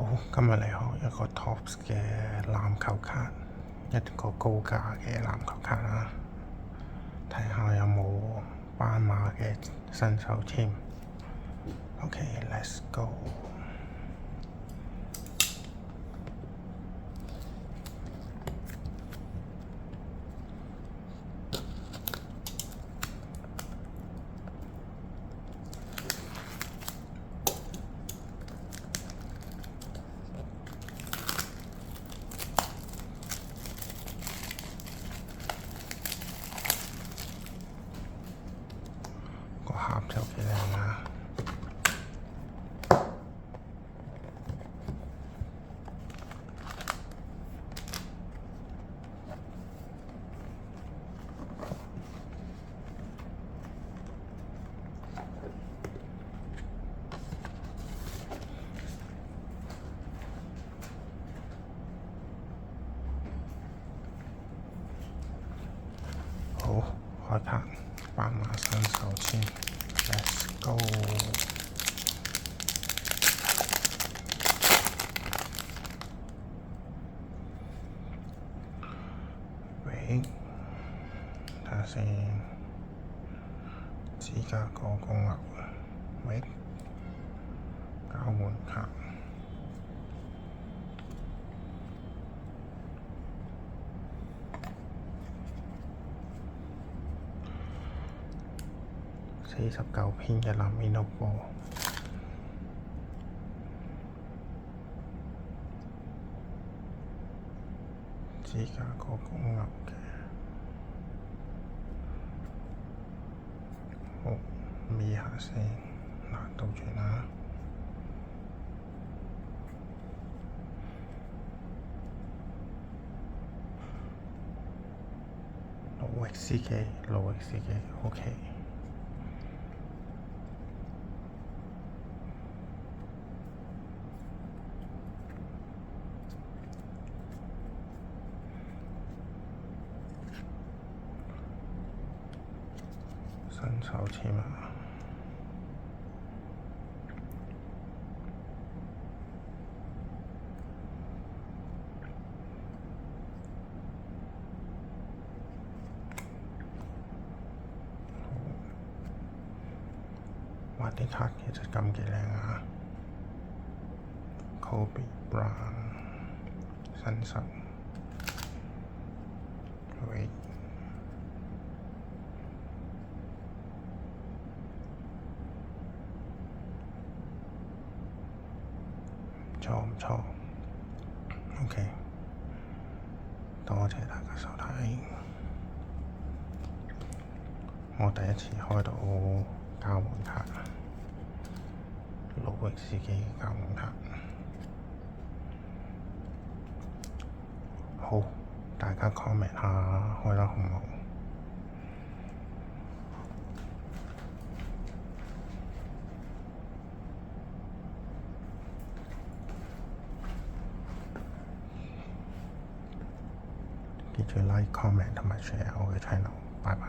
好，今日嚟學一個 Topps 嘅籃球卡，一個高價嘅籃球卡啦。睇下有冇斑馬嘅新手簽。OK，let's go。個盒就幾靚啦。好，開拍斑馬新手簽 ，Let's go。喂，睇下先，芝加哥公牛，喂，交換卡。49篇嘅南面路波，芝加哥公牛嘅，好，咪下先，嗱倒轉啦，路易斯基，OK。新手簽啊！畫啲卡其實咁幾靚啊 ！Kobe Bryant 新手，喂。唔錯，OK，多謝大家收睇。我第一次開到交換卡，路易斯基交換卡。好，大家 comment 下開得好唔好？記住 like、comment 同埋 share 我嘅 channel，拜拜。